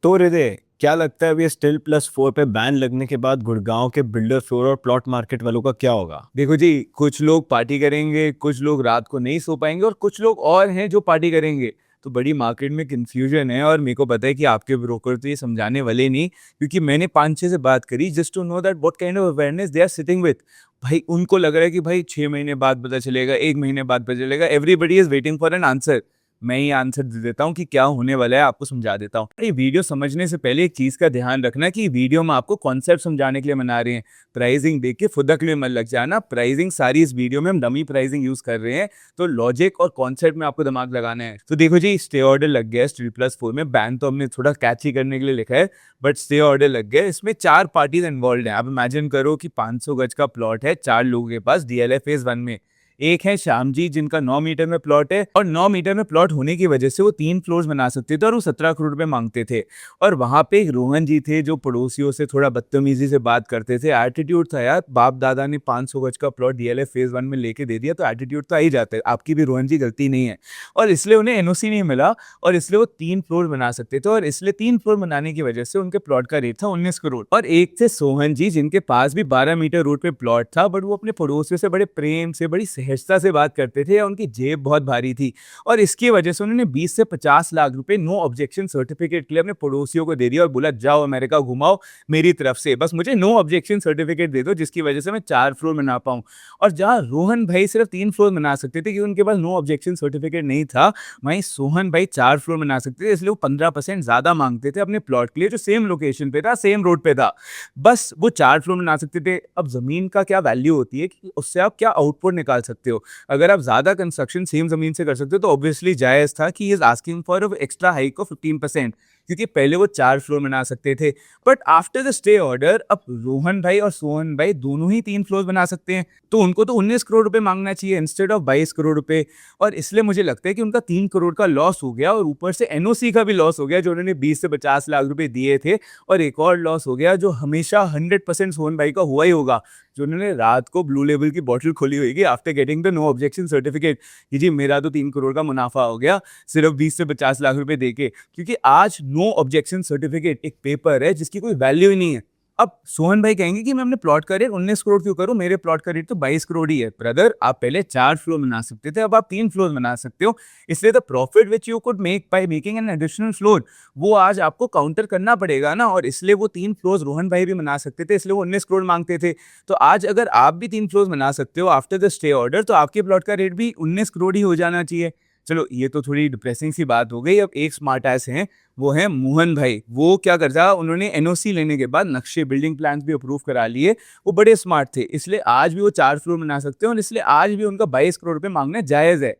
तो हृदय, क्या लगता है अभी स्टिल प्लस 4 पे बैन लगने के बाद गुड़गांव के बिल्डर फ्लोर और प्लॉट मार्केट वालों का क्या होगा? देखो जी, कुछ लोग पार्टी करेंगे, कुछ लोग रात को नहीं सो पाएंगे और कुछ लोग और हैं जो पार्टी करेंगे। तो बड़ी मार्केट में कंफ्यूजन है और मेरे को पता है कि आपके ब्रोकर तो ये समझाने वाले नहीं, क्योंकि मैंने 5-6 से बात करी just to know that what kind of awareness they are sitting with. भाई उनको लग रहा है कि भाई 6 महीने बाद पता चलेगा, 1 महीने बाद पता चलेगा। Everybody is waiting for an answer. मैं ही आंसर दे देता हूँ कि क्या होने वाला है, आपको समझा देता हूँ। ये वीडियो समझने से पहले एक चीज का ध्यान रखना कि वीडियो में आपको कॉन्सेप्ट समझाने के लिए बना रहे हैं। प्राइसिंग देख के फुदक में मत लग जाना। प्राइसिंग सारी इस वीडियो में हम डमी प्राइसिंग यूज कर रहे हैं, तो लॉजिक और कॉन्सेप्ट में आपको दिमाग लगाना है। तो देखो जी, स्टे ऑर्डर लग गया स्टिल प्लस 4 में। बैन तो हमने थोड़ा कैची करने के लिए लिखा है, बट स्टे ऑर्डर लग गया। इसमें 4 पार्टीज इन्वॉल्व हैं। आप इमेजिन करो कि 500 गज का प्लॉट है 4 लोगों के पास डीएलएफ फेज 1 में। एक है श्याम जी, जिनका 9 मीटर में प्लॉट है, और 9 मीटर में प्लॉट होने की वजह से वो 3 फ्लोर्स बना सकते थे और वो 17 करोड़ रुपए मांगते थे। और वहां पे एक रोहन जी थे जो पड़ोसियों से थोड़ा बदतमीजी से बात करते थे। एटीट्यूड था यार, बाप दादा ने 500 गज का प्लॉट डीएलएफ फेज 1 में लेके दे दिया, तो एटीट्यूड तो आ ही जाता है। आपकी भी रोहन जी गलती नहीं है, और इसलिए उन्हें एनओसी नहीं मिला, और इसलिए वो 3 फ्लोर बना सकते थे। और इसलिए 3 फ्लोर बनाने की वजह से उनके प्लॉट का रेट था 19 करोड़। और एक थे सोहन जी, जिनके पास भी 12 मीटर रोड पे प्लॉट था, बट वो अपने पड़ोसियों से बड़े प्रेम से, बड़ी सहजता से बात करते थे, या उनकी जेब बहुत भारी थी। और इसकी वजह से उन्होंने 20 से 50 लाख रुपए नो ऑब्जेक्शन सर्टिफिकेट के लिए अपने पड़ोसियों को दे दिया और बोला जाओ अमेरिका घुमाओ मेरी तरफ से, बस मुझे नो ऑब्जेक्शन सर्टिफिकेट दे दो, जिसकी वजह से मैं 4 फ्लोर बना पाऊं। और जहां रोहन भाई सिर्फ 3 फ्लोर बना सकते थे क्योंकि उनके पास नो ऑब्जेक्शन सर्टिफिकेट नहीं था, वहीं सोहन भाई 4 फ्लोर बना सकते थे, इसलिए वो 15% ज्यादा मांगते थे अपने प्लॉट के लिए, जो सेम लोकेशन पे था, सेम रोड पे था। बस वो 4 फ्लोर बना सकते थे। अब जमीन का क्या वैल्यू होती है कि उससे आप क्या आउटपुट निकाल सकते हो। अगर आप ज्यादा कंस्ट्रक्शन सेम जमीन से कर सकते हो तो ऑब्वियसली जायज था कि he is asking for extra hike of 15%, क्योंकि पहले वो 4 फ्लोर बना सकते थे। But after the stay order अब रोहन भाई और सोहन भाई दोनों ही 3 फ्लोर बना सकते हैं, तो उनको तो 19 करोड़ रुपए मांगना चाहिए इंस्टेड ऑफ 22 करोड़ रुपए। और इसलिए मुझे लगता है कि उनका 3 करोड़ का लॉस हो गया, और ऊपर से एनओसी का भी लॉस हो गया जो उन्होंने 20 से 50 लाख रुपए दिए थे। और एक और लॉस हो गया जो हमेशा 100% सोहन भाई का हुआ ही होगा, जो उन्होंने रात को ब्लू लेवल की बोतल खोली होगी after getting the no objection certificate कि जी मेरा तो 3 करोड़ का मुनाफा हो गया सिर्फ 20 से 50 लाख रुपए देके। क्योंकि आज नो ऑब्जेक्शन सर्टिफिकेट एक पेपर है जिसकी कोई वैल्यू ही नहीं है। अब सोहन भाई कहेंगे कि मैं अपने प्लॉट का रेट 19 करोड़ क्यों करूं, मेरे प्लॉट का रेट तो 22 करोड़ ही है। ब्रदर, आप पहले 4 फ्लोर बना सकते थे, अब आप 3 फ्लोर बना सकते हो। इसलिए the profit which you could make by making an additional floor, वो आज आपको काउंटर करना पड़ेगा ना। और इसलिए वो 3 फ्लोर रोहन भाई भी बना सकते थे, इसलिए वो 19 करोड़ मांगते थे। तो आज अगर आप भी 3 फ्लोर बना सकते हो आफ्टर द स्टे ऑर्डर, तो आपके प्लॉट का रेट भी 19 करोड़ ही हो जाना चाहिए। चलो, ये तो थोड़ी डिप्रेसिंग सी बात हो गई। अब एक स्मार्ट एस हैं, वो है मोहन भाई। वो क्या करता, उन्होंने एनओसी लेने के बाद नक्शे, बिल्डिंग प्लान भी अप्रूव करा लिए। वो बड़े स्मार्ट थे, इसलिए आज भी वो 4 फ्लोर बना सकते हैं, और इसलिए आज भी उनका 22 करोड़ रुपए मांगना जायज है।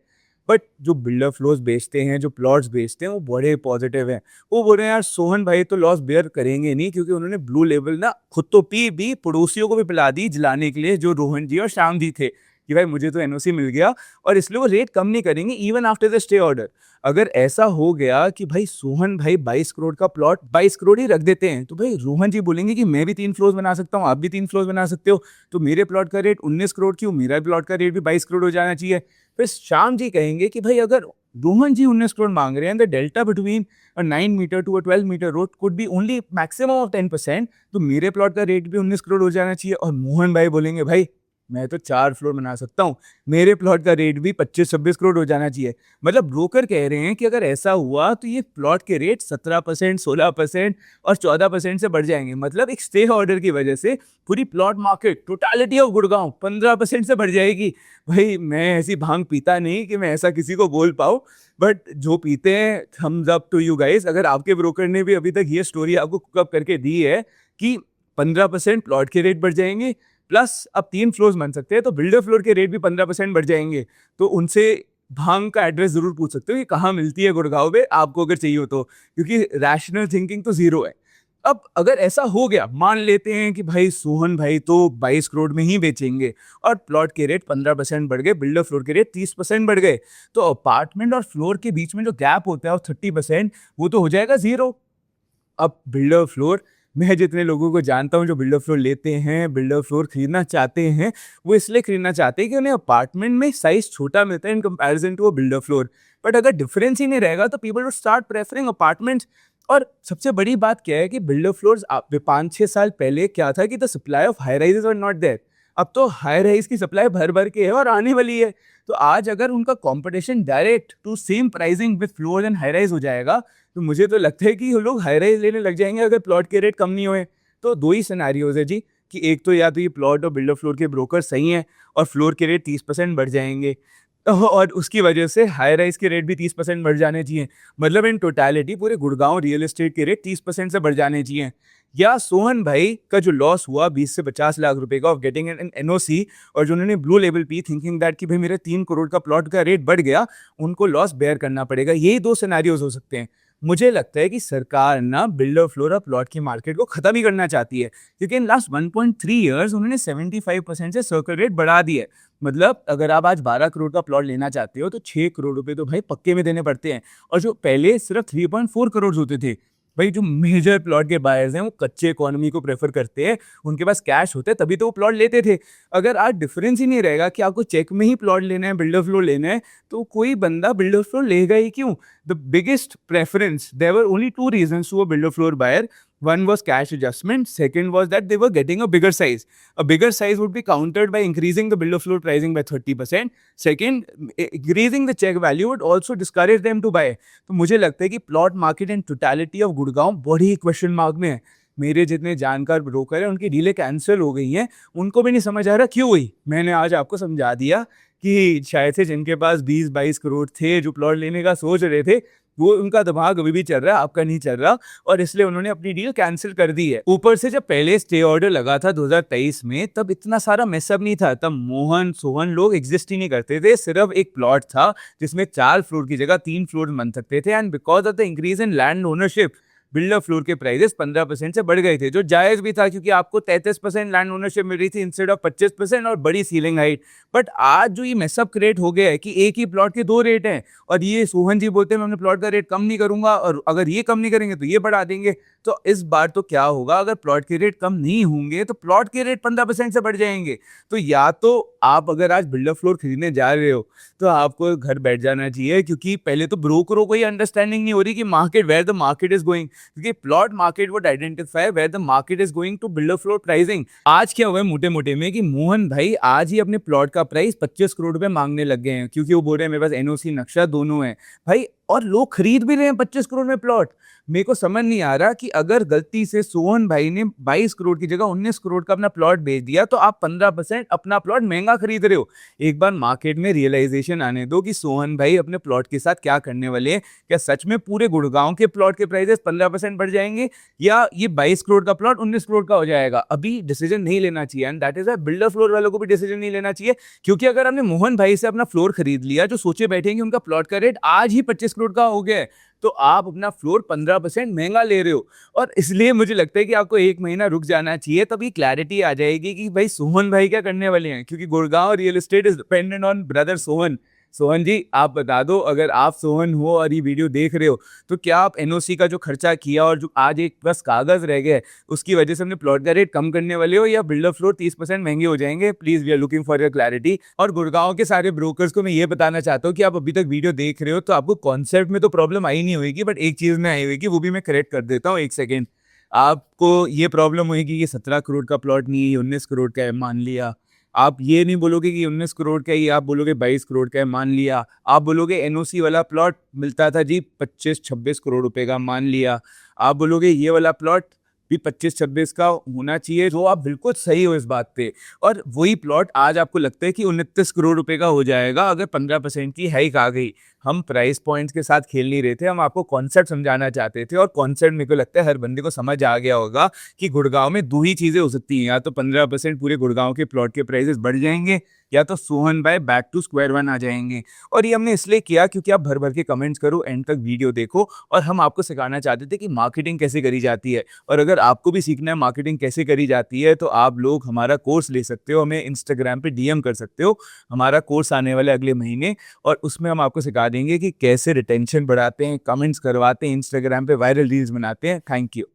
बट जो बिल्डर फ्लोर्स बेचते हैं, जो प्लॉट्स बेचते हैं, वो बड़े पॉजिटिव हैं। वो बोल रहे हैं यार सोहन भाई तो लॉस बेयर करेंगे नहीं, क्योंकि उन्होंने ब्लू लेवल ना खुद तो पी भी, पड़ोसियों को भी पिला दी जलाने के लिए, जो रोहन जी और श्याम जी थे, कि भाई मुझे तो एनओसी मिल गया। और इसलिए वो रेट कम नहीं करेंगे even after the stay order. अगर ऐसा हो गया कि भाई सोहन भाई 22 करोड़ का प्लॉट 22 करोड़ ही रख देते हैं, तो भाई रोहन जी बोलेंगे कि मैं भी 3 फ्लोर बना सकता हूँ, आप भी 3 फ्लोर बना सकते हो, तो मेरे प्लॉट का रेट 19 करोड़ क्यों, मेरा प्लॉट का रेट भी 22 करोड़ हो जाना चाहिए। फिर श्याम जी कहेंगे कि भाई अगर रोहन जी 19 करोड़ मांग रहे हैं, the delta between 9 meter to 12 meter road could be only maximum of 10%, तो मेरे प्लॉट का रेट भी 19 करोड़ हो जाना चाहिए। और मोहन भाई बोलेंगे भाई मैं तो 4 फ्लोर बना सकता हूँ, मेरे प्लॉट का रेट भी 25-26 करोड़ हो जाना चाहिए। मतलब ब्रोकर कह रहे हैं कि अगर ऐसा हुआ तो ये प्लॉट के रेट 17%, 16% और 14% से बढ़ जाएंगे। मतलब एक स्टे ऑर्डर की वजह से पूरी plot market, totality of Gurgaon 15% से बढ़ जाएगी। भाई मैं ऐसी भांग पीता नहीं कि मैं ऐसा किसी को बोल पाऊँ, बट जो पीते हैं, thumbs up to you guys. अगर आपके ब्रोकर ने भी अभी तक ये स्टोरी आपको कुकअप करके दी है कि 15% प्लॉट के रेट बढ़ जाएंगे, प्लस अब 3 फ्लोर्स बन सकते हैं, तो बिल्डर फ्लोर के रेट भी 15% बढ़ जाएंगे, तो उनसे भांग का एड्रेस जरूर पूछ सकते हो कि कहाँ मिलती है गुड़गांव में, आपको अगर चाहिए हो तो, क्योंकि रैशनल थिंकिंग तो जीरो है। अब अगर ऐसा हो गया, मान लेते हैं कि भाई सोहन भाई तो 22 करोड़ में ही बेचेंगे और प्लॉट के रेट 15% बढ़ गए, बिल्डर फ्लोर के रेट 30% बढ़ गए, तो अपार्टमेंट और फ्लोर के बीच में जो गैप होता है 30%, वो तो हो जाएगा जीरो। अब बिल्डर फ्लोर, मैं जितने लोगों को जानता हूँ जो बिल्डर फ्लोर लेते हैं, बिल्डर फ्लोर खरीदना चाहते हैं, वो इसलिए खरीदना चाहते हैं कि उन्हें अपार्टमेंट में साइज छोटा मिलता है in comparison to a builder floor. But अगर डिफरेंस ही नहीं रहेगा तो people will start preferring apartments. और सबसे बड़ी बात क्या है कि बिल्डर फ्लोर्स 5-6 साल पहले क्या था कि the supply of high rises were not there. अब तो हाई राइज की सप्लाई भर भर के है और आने वाली है। तो आज अगर उनका competition direct to same pricing with floor and high rise हो जाएगा, तो मुझे तो लगता है कि वो लोग हाई राइज लेने लग जाएंगे अगर प्लॉट के रेट कम नहीं हुए। तो दो ही सिनेरियोज है जी, कि एक तो या तो ये प्लॉट और बिल्डर फ्लोर के ब्रोकर सही हैं और फ्लोर के रेट 30% बढ़ जाएंगे, और उसकी वजह से हाई राइज के रेट भी 30% बढ़ जाने चाहिए। मतलब इन टोटलिटी पूरे गुड़गांव रियल एस्टेट के रेट 30% से बढ़ जाने चाहिए। या सोहन भाई का जो लॉस हुआ 20 से 50 लाख रुपए का ऑफ गेटिंग एन एनओसी, और जो उन्होंने blue level P thinking that कि भाई मेरे 3 करोड़ का प्लॉट का रेट बढ़ गया, उनको लॉस बेयर करना पड़ेगा। यही दो सिनेरियोज हो सकते हैं। मुझे लगता है कि सरकार ना बिल्डर फ्लोर और प्लॉट की मार्केट को खत्म ही करना चाहती है, क्योंकि इन लास्ट 1.3 ईयर्स उन्होंने 75% से सर्कल रेट बढ़ा दी है। मतलब अगर आप आज 12 करोड़ का प्लॉट लेना चाहते हो तो 6 करोड़ रुपए तो भाई पक्के में देने पड़ते हैं, और जो पहले सिर्फ 3.4 करोड़ होते थे। भाई जो मेजर प्लॉट के बायर्स हैं वो कच्चे इकोनॉमी को प्रेफर करते हैं, उनके पास कैश होते हैं तभी तो वो प्लॉट लेते थे। अगर आज डिफरेंस ही नहीं रहेगा कि आपको चेक में ही प्लॉट लेना है, बिल्डर फ्लोर लेना है, तो कोई बंदा बिल्डर फ्लोर लेगा ही क्यों? The biggest preference, there were only two reasons to a builder floor buyer. One was cash adjustment. Second was that they were getting a bigger size. A bigger size would be countered by increasing the bill of floor pricing by 30%. Second, increasing the check value would also discourage them to buy. तो मुझे लगता है कि plot market and totality of Gurgaon बड़ी question mark में है। मेरे जितने जानकार ब्रोकर हैं उनकी डीलें कैंसिल हो गई हैं, उनको भी नहीं समझ आ रहा क्यों हुई। मैंने आज आपको समझा दिया कि शायद से जिनके पास 20-22 करोड़ थे जो प्लॉट लेने का सोच रहे थे, वो उनका दिमाग अभी भी चल रहा है, आपका नहीं चल रहा, और इसलिए उन्होंने अपनी डील कैंसिल कर दी है। ऊपर से जब पहले स्टे ऑर्डर लगा था 2023 में, तब इतना सारा मेसअप नहीं था, तब मोहन सोहन लोग एग्जिस्ट ही नहीं करते थे। सिर्फ एक प्लॉट था जिसमें 4 फ्लोर की जगह 3 फ्लोर बन सकते थे, and because of the increase in land ownership builder floor के प्राइसेस 15% से बढ़ गए थे, जो जायज भी था क्योंकि आपको 33% लैंड ओनरशिप मिल रही थी इंस्टेड ऑफ 25% और बड़ी सीलिंग हाइट। बट आज जो ये मेसअप क्रिएट हो गया है कि एक ही प्लॉट के 2 रेट हैं, और ये सोहन जी बोलते हैं मैं अपने प्लॉट का रेट कम नहीं करूंगा, और अगर ये कम नहीं करेंगे तो ये बढ़ा देंगे। तो इस बार तो क्या होगा, अगर प्लॉट के रेट कम नहीं होंगे तो प्लॉट के रेट 15% से बढ़ जाएंगे। तो या तो आप अगर आज बिल्डर फ्लोर खरीदने जा रहे हो तो आपको घर बैठ जाना चाहिए, क्योंकि पहले तो ब्रोकरों को ही अंडरस्टैंडिंग नहीं हो रही कि market where the market is going, क्योंकि plot market would identify where the market is going to builder floor pricing. आज क्या हुआ है मोटे मोटे में कि मोहन भाई आज ही अपने प्लॉट का प्राइस 25 करोड़ रुपए मांगने लग गए हैं, क्योंकि वो बोल रहे हैं मेरे पास एनओसी नक्शा दोनों है भाई, और लोग खरीद भी रहे हैं 25 करोड़ में प्लॉट। मेरे को समझ नहीं आ रहा कि अगर गलती से सोहन भाई ने 22 करोड़ की जगह 19 करोड़ का अपना प्लॉट बेच दिया तो आप 15% अपना प्लॉट महंगा खरीद रहे हो। एक बार मार्केट में रियलाइजेशन आने दो कि सोहन भाई अपने प्लॉट के साथ क्या करने वाले हैं। क्या सच में पूरे गुड़गांव के प्लॉट के प्राइसेस 15% बढ़ जाएंगे, या ये 22 करोड़ का प्लॉट 19 करोड़ का हो जाएगा? अभी डिसीजन नहीं लेना चाहिए, and that is why builder floor वालों को भी डिसीजन नहीं लेना चाहिए, क्योंकि अगर आपने मोहन भाई से अपना फ्लोर खरीद लिया जो सोचे बैठे कि उनका प्लॉट का रेट आज ही 25 करोड़ का हो गया है, तो आप अपना फ्लोर 15% महंगा ले रहे हो। और इसलिए मुझे लगता है कि आपको 1 महीना रुक जाना चाहिए, तभी क्लैरिटी आ जाएगी कि भाई सोहन भाई क्या करने वाले हैं, क्योंकि Gurgaon real estate is dependent on brother Sohan. Sohan ji आप बता दो, अगर आप सोहन हो और ये वीडियो देख रहे हो, तो क्या आप एनओसी का जो खर्चा किया और जो आज एक बस कागज रह गया है उसकी वजह से अपने प्लॉट का रेट कम करने वाले हो, या बिल्डर फ्लोर 30% महंगे हो जाएंगे? Please we are looking for your clarity. और गुड़गांव के सारे ब्रोकर्स को मैं ये बताना चाहता हूँ कि आप अभी तक वीडियो देख रहे हो तो आपको कॉन्सेप्ट में तो प्रॉब्लम आई नहीं होगी, बट एक चीज में आई होगी, वो भी मैं करेक्ट कर देता हूँ 1 सेकेंड। आपको ये प्रॉब्लम होगी कि 17 करोड़ का प्लॉट नहीं है, 19 करोड़ का है, मान लिया। आप ये नहीं बोलोगे कि 19 करोड़ का ही, आप बोलोगे 22 करोड़ का है, मान लिया। आप बोलोगे एनओसी वाला प्लॉट मिलता था जी 25-26 करोड़ रुपए का, मान लिया। आप बोलोगे ये वाला प्लॉट भी 25-26 का होना चाहिए, जो आप बिल्कुल सही हो इस बात पे। और वही प्लॉट आज आपको लगता है कि 29 करोड़ रुपए का हो जाएगा अगर 15% की हाइक आ गई। हम प्राइस पॉइंट्स के साथ खेल नहीं रहे थे, हम आपको कॉन्सेप्ट समझाना चाहते थे, और कॉन्सेप्ट मेरे को लगता है हर बंदे को समझ आ गया होगा कि गुड़गांव में 2 ही चीजें हो सकती हैं, या तो 15% पूरे गुड़गांव के प्लॉट के प्राइसेस बढ़ जाएंगे, या तो सोहन भाई बैक टू स्क्वायर वन आ जाएंगे। और ये हमने इसलिए किया क्योंकि आप भर भर के कमेंट्स करो, एंड तक वीडियो देखो, और हम आपको सिखाना चाहते थे कि मार्केटिंग कैसे करी जाती है। और अगर आपको भी सीखना है मार्केटिंग कैसे करी जाती है, तो आप लोग हमारा कोर्स ले सकते हो, हमें इंस्टाग्राम पे डीएम कर सकते हो। हमारा कोर्स आने वाला अगले महीने, और उसमें हम आपको सिखा देंगे कि कैसे रिटेंशन बढ़ाते हैं, कमेंट्स करवाते हैं, इंस्टाग्राम पे वायरल रील्स बनाते हैं। Thank you.